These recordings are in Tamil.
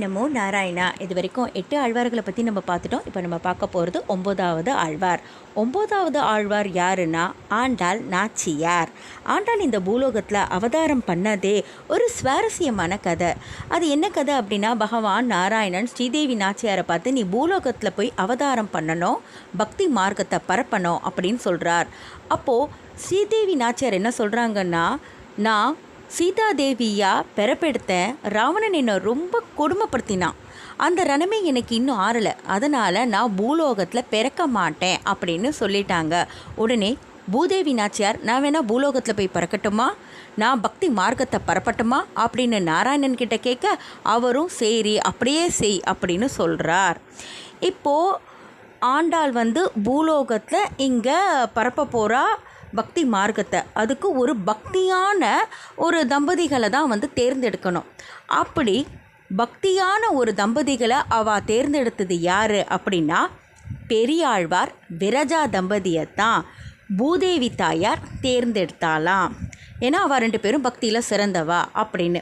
நமோ நாராயணா. இது வரைக்கும் 8 ஆழ்வார்களை பற்றி நம்ம பார்த்துட்டோம். இப்போ நம்ம பார்க்க போகிறது 9வது ஆழ்வார். 9வது ஆழ்வார் யாருன்னா ஆண்டாள் நாச்சியார். ஆண்டாள் இந்த பூலோகத்தில் அவதாரம் பண்ணதே ஒரு சுவாரஸ்யமான கதை. அது என்ன கதை அப்படின்னா, பகவான் நாராயணன் ஸ்ரீதேவி நாச்சியாரை பார்த்து, நீ பூலோகத்தில் போய் அவதாரம் பண்ணணும், பக்தி மார்க்கத்தை பரப்பணும் அப்படின்னு சொல்கிறார். அப்போது ஸ்ரீதேவி நாச்சியார் என்ன சொல்கிறாங்கன்னா, நான் சீதாதேவியா பிறப்பெடுத்தேன், ராவணன் என்னை ரொம்ப கொடுமைப்படுத்தினான், அந்த ரணமே எனக்கு இன்னும் ஆறலை, அதனால் நான் பூலோகத்தில் பிறக்க மாட்டேன் அப்படின்னு சொல்லிட்டாங்க. உடனே பூதேவி நாச்சியார், நான் வேணால் பூலோகத்தில் போய் பிறக்கட்டுமா, நான் பக்தி மார்க்கத்தை பரப்பட்டுமா அப்படின்னு நாராயணன் கிட்ட கேட்க, அவரும் சரி அப்படியே செய் அப்படின்னு சொல்கிறார். இப்போது ஆண்டாள் பூலோகத்தில் இங்கே பரப்ப போகிறா பக்தி மார்க்கத்தை. அதுக்கு ஒரு பக்தியான ஒரு தம்பதிகளை தான் தேர்ந்தெடுக்கணும். அப்படி பக்தியான ஒரு தம்பதிகளை அவள் தேர்ந்தெடுத்தது யார் அப்படின்னா, பெரியாழ்வார் விரஜா தம்பதியை தான் பூதேவி தாயார் தேர்ந்தெடுத்தாலாம். ஏன்னா அவள் 2 பேரும் பக்தியில் சிறந்தவா அப்படின்னு.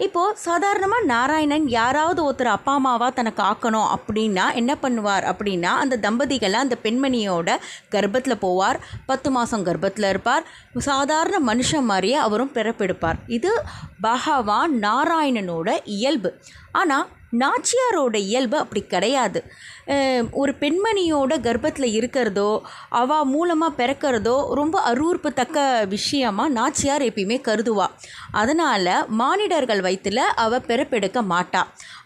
இப்போது சாதாரணமாக நாராயணன் யாராவது ஒருத்தர் அப்பா அம்மாவாக தனக்கு ஆக்கணும் அப்படின்னா என்ன பண்ணுவார் அப்படின்னா, அந்த தம்பதிகளை அந்த பெண்மணியோட கர்ப்பத்தில் போவார், 10 மாதம் கர்ப்பத்தில் இருப்பார், சாதாரண மனுஷன் மாதிரியே அவரும் பிறப்பெடுப்பார். இது பகவான் நாராயணனோட இயல்பு. ஆனால் நாச்சியாரோட இயல்பு அப்படி கிடையாது. ஒரு பெண்மணியோட கர்ப்பத்தில் இருக்கிறதோ அவள் மூலமாக பிறக்கிறதோ ரொம்ப அருவருப்புத்தக்க விஷயமாக நாச்சியார் எப்பயுமே கருதுவா. அதனால் மானிடர்கள் வயிற்றில் அவள் பிறப்பெடுக்க மாட்டா.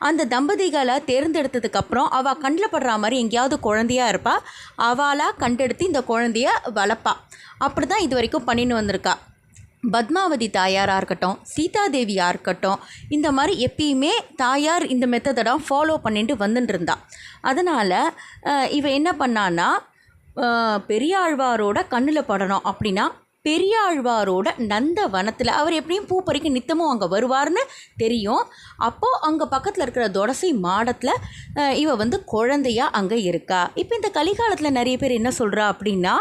அந்த தம்பதிகளை தேர்ந்தெடுத்ததுக்கப்புறம் அவள் கண்ணில் படுற மாதிரி எங்கேயாவது குழந்தையாக இருப்பாள், அவளாக கண்டெடுத்து இந்த குழந்தைய வளர்ப்பா. அப்படி தான் இது வரைக்கும் பண்ணின்னு வந்திருக்கா. பத்மாவதி தாயாராக இருக்கட்டும், சீதாதேவியாக இருக்கட்டும், இந்த மாதிரி எப்பயுமே தாயார் இந்த மெத்தடை ஃபாலோ பண்ணிட்டு வந்துட்டு இருந்தா. அதனால் இவ என்ன பண்ணான்னா, பெரியாழ்வாரோட கண்ணில் படணும் அப்படின்னா பெரியாழ்வாரோட நந்த வனத்தில் அவர் எப்படியும் பூ பறிக்க நித்தமும் அங்கே வருவார்னு தெரியும். அப்போது அங்கே பக்கத்தில் இருக்கிற துளசி மாடத்தில் இவ குழந்தையாக அங்கே இருக்கா. இப்போ இந்த கலிகாலத்தில் நிறைய பேர் என்ன சொல்கிறா அப்படின்னா,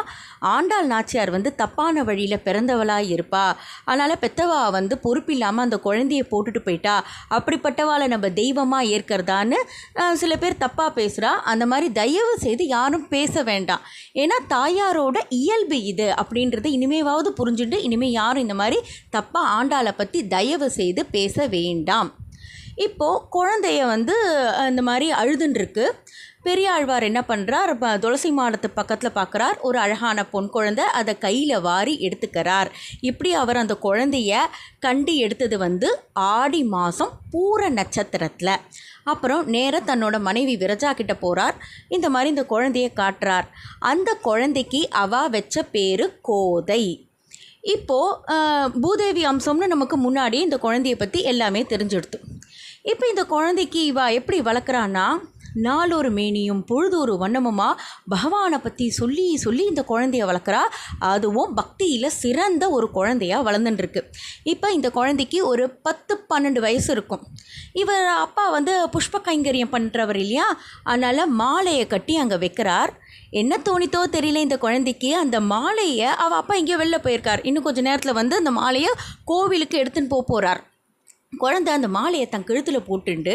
ஆண்டாள் நாச்சியார் தப்பான வழியில் பிறந்தவளாக இருப்பா, அதனால் பெத்தவா பொறுப்பில்லாமல் அந்த குழந்தையை போட்டுட்டு போயிட்டா, அப்படிப்பட்டவாளை நம்ம தெய்வமாக ஏற்கிறதான்னு சில பேர் தப்பாக பேசுகிறா. அந்த மாதிரி தயவு செய்து யாரும் பேச வேண்டாம். ஏன்னா தாயாரோட இயல்பு இது அப்படின்றது இனிமேவாவது புரிஞ்சுட்டு இனிமேல் யாரும் இந்த மாதிரி தப்பாக ஆண்டாளை பற்றி தயவு செய்து பேச வேண்டாம். இப்போது குழந்தைய இந்த மாதிரி அழுதுன்ருக்கு. பெரியாழ்வார் என்ன பண்ணுறார், துளசி மாடத்து பக்கத்தில் பார்க்குறார், ஒரு அழகான பொன் குழந்தை, அதை கையில் வாரி எடுத்துக்கிறார். இப்படி அவர் அந்த குழந்தைய கண்டு எடுத்தது ஆடி மாதம் பூர நட்சத்திரத்தில். அப்புறம் நேராக தன்னோட மனைவி விரஜா கிட்ட போகிறார். இந்த மாதிரி இந்த குழந்தைய காட்டுறார். அந்த குழந்தைக்கு அவ வச்ச பேர் கோதை. இப்போது பூதேவி அம்சம்னு நமக்கு முன்னாடி இந்த குழந்தைய பற்றி எல்லாமே தெரிஞ்சுடுத்து. இப்போ இந்த குழந்தைக்கு இவ எப்படி வளர்க்குறான்னா, நாளொரு மேனியும் பொழுதொரு வண்ணமுமா பகவானை பற்றி சொல்லி சொல்லி இந்த குழந்தைய வளர்க்குறா. அதுவும் பக்தியில் சிறந்த ஒரு குழந்தையாக வளர்ந்துட்டுருக்கு. இப்போ இந்த குழந்தைக்கு ஒரு 10-12 வயசு இருக்கும். இவர் அப்பா புஷ்ப கைங்கரியம் பண்ணுறவர் இல்லையா, அதனால் மாலையை கட்டி அங்கே வைக்கிறார். என்ன தோணித்தோ தெரியல இந்த குழந்தைக்கு, அந்த மாலையை அவள் அப்பா எங்கேயோ வெளில போயிருக்கார். இன்னும் கொஞ்சம் நேரத்தில் அந்த மாலையை கோவிலுக்கு எடுத்துன்னு போகிறார். குழந்தை அந்த மாலையை தன் கழுத்தில் போட்டுண்டு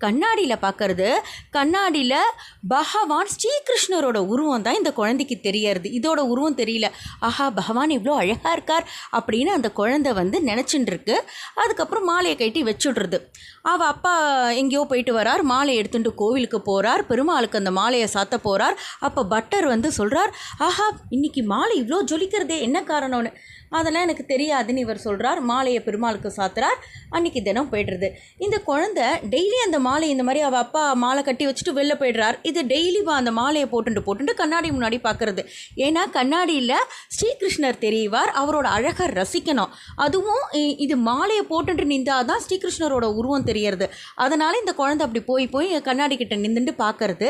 கண்ணாடியில் பார்க்கறது. கண்ணாடியில் பகவான் ஸ்ரீகிருஷ்ணரோட உருவம் தான் இந்த குழந்தைக்கு தெரியறது. இதோட உருவம் தெரியல. ஆஹா, பகவான் இவ்வளோ அழகாக இருக்கார் அப்படின்னு அந்த குழந்தை நினச்சின்னு இருக்கு. அதுக்கப்புறம் மாலையை கட்டி வச்சுடுறது. அவள் அப்பா எங்கேயோ போயிட்டு வரார், மாலையை எடுத்துட்டு கோவிலுக்கு போகிறார், பெருமாளுக்கு அந்த மாலையை சாத்த போகிறார். அப்போ பட்டர் சொல்கிறார், ஆஹா இன்னைக்கு மாலை இவ்வளோ ஜொலிக்கிறதே, என்ன காரணம்னு. அதெல்லாம் எனக்கு தெரியாதுன்னு இவர் சொல்கிறார். மாலையை பெருமாளுக்கு சாத்துறார். அன்றைக்கி தினம் போய்டுறது. இந்த குழந்தை டெய்லி அந்த மாலை இந்த மாதிரி அவள் அப்பா மாலை கட்டி வச்சுட்டு வெளில போய்டுறார். இது டெய்லி அந்த மாலையை போட்டுட்டு கண்ணாடி முன்னாடி பார்க்குறது. ஏன்னா கண்ணாடியில் ஸ்ரீகிருஷ்ணர் தெரியவார், அவரோட அழகை ரசிக்கணும். அதுவும் இது மாலையை போட்டுட்டு நின்றால் தான் ஸ்ரீகிருஷ்ணரோட உருவம் தெரியறது. அதனால் இந்த குழந்தை அப்படி போய் போய் கண்ணாடி கிட்ட நின்றுட்டு பார்க்கறது.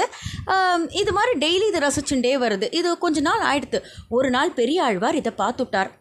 இது மாதிரி டெய்லி இதை ரசிச்சுட்டே வருது. இது கொஞ்ச நாள் ஆயிடுத்து. ஒரு நாள் பெரியாழ்வார் இதை பார்த்துட்டார்.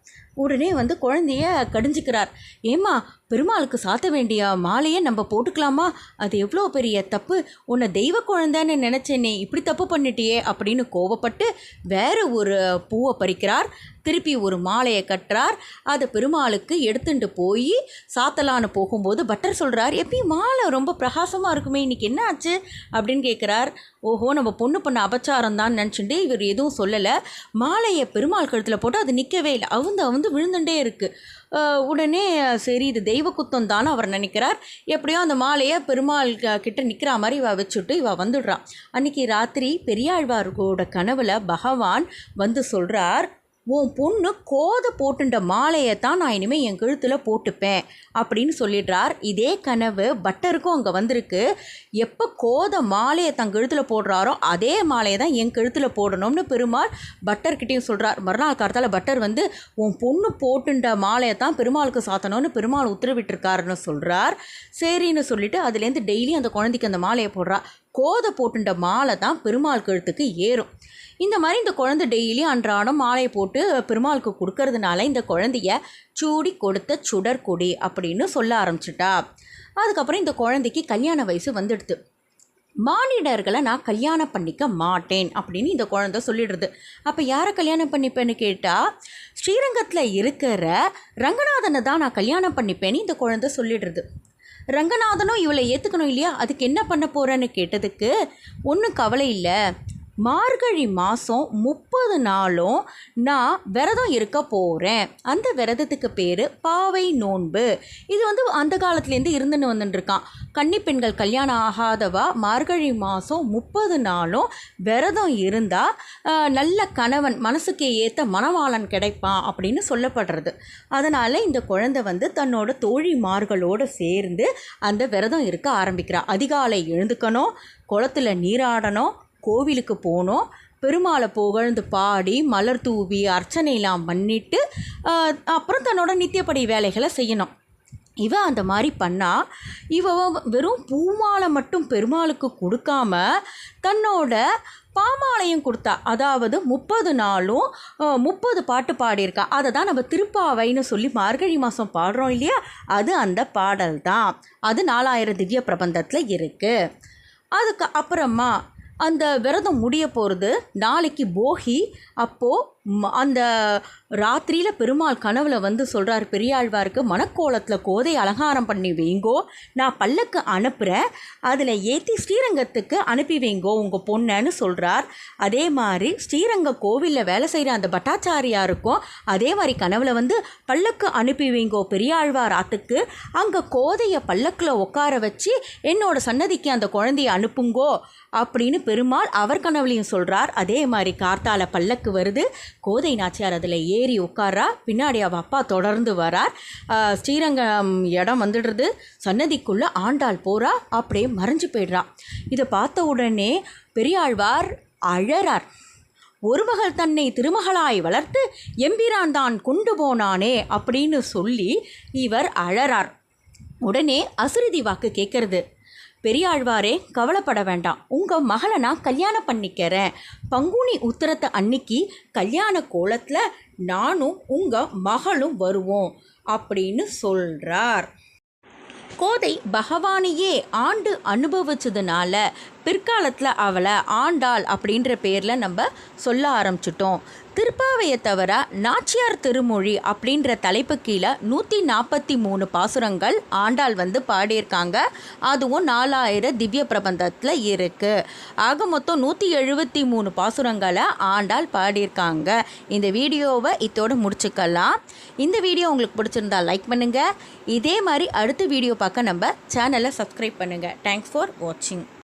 உடனே குழந்தைய கடிஞ்சிக்கிறார். ஏம்மா பெருமாளுக்கு சாத்த வேண்டிய மாலையை நம்ம போட்டுக்கலாமா? அது எவ்வளோ பெரிய தப்பு, உன்னை தெய்வ குழந்தைன்னு நினச்சேனே, இப்படி தப்பு பண்ணிட்டியே அப்படின்னு கோவப்பட்டு வேறு ஒரு பூவை பறிக்கிறார். திருப்பி ஒரு மாலையை கட்டுறார். அதை பெருமாளுக்கு எடுத்துட்டு போய் சாத்தலான்னு போகும்போது பட்டர் சொல்கிறார், எப்பயும் மாலை ரொம்ப பிரகாசமாக இருக்குமே, இன்றைக்கி என்ன ஆச்சு அப்படின்னு கேட்குறார். ஓஹோ, நம்ம பொண்ணு பண்ண அபச்சாரம் தான் நினச்சிட்டு இவர் எதுவும் சொல்லலை. மாலையை பெருமாள் கழுத்தில் போட்டு அது நிற்கவே இல்லை, அவுந்து விழுந்துட்டே இருக்குது. உடனே சரி இது தெய்வ குத்தம் தானே அவர் நினைக்கிறார். எப்படியோ அந்த மாலையை பெருமாள் கிட்ட நிற்கிற மாதிரி வச்சுட்டு வந்துடுறான். அன்றைக்கி ராத்திரி பெரியாழ்வாரோட கனவுல பகவான் வந்து சொல்கிறார், உன் பொண்ணு கோதை போட்டுட்ட மாலையை தான் நான் இனிமேல் என் கழுத்தில் போட்டுப்பேன் அப்படின்னு சொல்லிடுறார். இதே கனவு பட்டருக்கும் அங்கே வந்திருக்கு. எப்போ கோதை மாலையை தன் கழுத்தில் போடுறாரோ அதே மாலையை தான் என் கழுத்தில் போடணும்னு பெருமாள் பட்டர்கிட்டையும் சொல்கிறார். மறுநாள் காலத்தால் பட்டர் வந்து உன் பொண்ணு போட்டுட்ட மாலையை தான் பெருமாளுக்கு சாத்தணும்னு பெருமாள் உத்தரவிட்டிருக்காருன்னு சொல்கிறார். சரின்னு சொல்லிட்டு அதுலேருந்து டெய்லி அந்த குழந்தைக்கு அந்த மாலையை போடுறா. கோதை போட்டுட்ட மாலை தான் பெருமாள் கழுத்துக்கு ஏறும். இந்த மாதிரி இந்த குழந்தை டெய்லி அன்றாடம் மாலையை போட்டு பெருமாளுக்கு கொடுக்கறதுனால இந்த குழந்தைய சூடி கொடுத்த சுடற்கொடி அப்படின்னு சொல்ல ஆரம்பிச்சிட்டா. அதுக்கப்புறம் இந்த குழந்தைக்கு கல்யாண வயசு வந்துடுது. மானிடர்களை நான் கல்யாணம் பண்ணிக்க மாட்டேன் அப்படின்னு இந்த குழந்தை சொல்லிடுறது. அப்போ யாரை கல்யாணம் பண்ணிப்பேன்னு கேட்டால் ஸ்ரீரங்கத்தில் இருக்கிற ரங்கநாதனை தான் நான் கல்யாணம் பண்ணிப்பேன்னு இந்த குழந்தை சொல்லிடுறது. ரங்கநாதனும் இவளை ஏற்றுக்கணும் இல்லையா, அதுக்கு என்ன பண்ண போகிறேன்னு கேட்டதுக்கு ஒன்றும் கவலை இல்லை, மார்கழி மாதம் 30 நாளும் நான் விரதம் இருக்க போகிறேன். அந்த விரதத்துக்கு பேர் பாவை நோன்பு. இது அந்த காலத்துலேருந்து இருந்துன்னு வந்துட்டுருக்கான். கன்னி பெண்கள் கல்யாணம் ஆகாதவா மார்கழி மாதம் 30 நாளும் விரதம் இருந்தால் நல்ல கணவன், மனசுக்கு ஏற்ற மணவாளன் கிடைப்பான் அப்படின்னு சொல்லப்படுறது. அதனால் இந்த குழந்தை தன்னோட தோழிமார்களோடு சேர்ந்து அந்த விரதம் இருக்க ஆரம்பிக்கிறாள். அதிகாலை எழுந்துக்கணும், குளத்தில் நீராடணும், கோவிலுக்கு போனோம், பெருமாளை புகழ்ந்து பாடி மலர் தூவி அர்ச்சனையெல்லாம் பண்ணிவிட்டு அப்புறம் தன்னோட நித்தியப்படி வேலைகளை செய்யணும். அந்த மாதிரி பண்ணால் வெறும் பூமாலை மட்டும் பெருமாளுக்கு கொடுக்காம தன்னோட பாமாலையும் கொடுத்தா. அதாவது 30 நாளும் 30 பாட்டு பாடியிருக்கா. அதை தான் நம்ம திருப்பாவைன்னு சொல்லி மார்கழி மாதம் பாடுறோம் இல்லையா, அது அந்த பாடல் தான். அது 4000 திவ்ய பிரபந்தத்தில் இருக்குது. அதுக்கு அப்புறமா அந்த விரதம் முடிய போகிறது. நாளைக்கு போகி. அப்போது அந்த ராத்திரியில் பெருமாள் கனவுல சொல்கிறார் பெரியாழ்வாருக்கு, மணக்கோலத்தில் கோதை அலங்காரம் பண்ணி வைங்கோ, நான் பல்லக்கு அனுப்புகிறேன், அதில் ஏற்றி ஸ்ரீரங்கத்துக்கு அனுப்பி வைங்கோ உங்கள் பொண்ணுன்னு சொல்கிறார். அதே மாதிரி ஸ்ரீரங்க கோவிலில் வேலை செய்கிற அந்த பட்டாச்சாரியாருக்கும் அதே மாதிரி கனவுல பல்லக்கு அனுப்பி வைங்கோ பெரியாழ்வார் ஆத்துக்கு, அங்கே கோதையை பல்லக்கில் உட்கார வச்சு என்னோட சன்னதிக்கு அந்த குழந்தையை அனுப்புங்கோ அப்படின்னு பெருமாள் அவர் கனவுலையும் சொல்கிறார். அதே மாதிரி கார்த்தால பல்லக்கு வருது, கோதை நாச்சியார் அதில் ஏறி உட்காரா, பின்னாடி அவள் அப்பா தொடர்ந்து வரார். ஸ்ரீரங்கம் இடம் வந்துடுறது, சன்னதிக்குள்ளே ஆண்டாள் போகிறா, அப்படியே மறைஞ்சு போய்ட்றா. இதை பார்த்த உடனே பெரியாழ்வார் அழறார். ஒரு மகள் தன்னை திருமகளாய் வளர்த்து எம்பிரான் தான் கொண்டு போனானே அப்படின்னு சொல்லி இவர் அழறார். உடனே அசுரதி வாக்கு கேட்கறது, பெரியாழ்வாரே கவலைப்பட வேண்டாம், உங்கள் மகளை நான் கல்யாணம் பண்ணிக்கிறேன், பங்குனி உத்திரத்தை அன்னைக்கு கல்யாண கோலத்தில் நானும் உங்கள் மகளும் வருவோம் அப்படின்னு சொல்கிறார். கோதை பகவானையே ஆண்டு அனுபவிச்சதுனால பிற்காலத்தில் அவளை ஆண்டாள் அப்படின்ற பேரில் நம்ம சொல்ல ஆரம்பிச்சிட்டோம். திருப்பாவையை தவிர நாச்சியார் திருமொழி அப்படின்ற தலைப்பு கீழே 143 பாசுரங்கள் ஆண்டாள் பாடியிருக்காங்க. அதுவும் 4000 திவ்ய பிரபந்தத்தில் இருக்குது. ஆக மொத்தம் 173 பாசுரங்களை ஆண்டாள் பாடியிருக்காங்க. இந்த வீடியோவை இதோடு முடிச்சுக்கலாம். இந்த வீடியோ உங்களுக்கு பிடிச்சிருந்தா லைக் பண்ணுங்கள். இதே மாதிரி அடுத்த வீடியோ பார்க்க நம்ம சேனலை சப்ஸ்கிரைப் பண்ணுங்கள். தேங்க்ஸ் ஃபார் வாட்சிங்.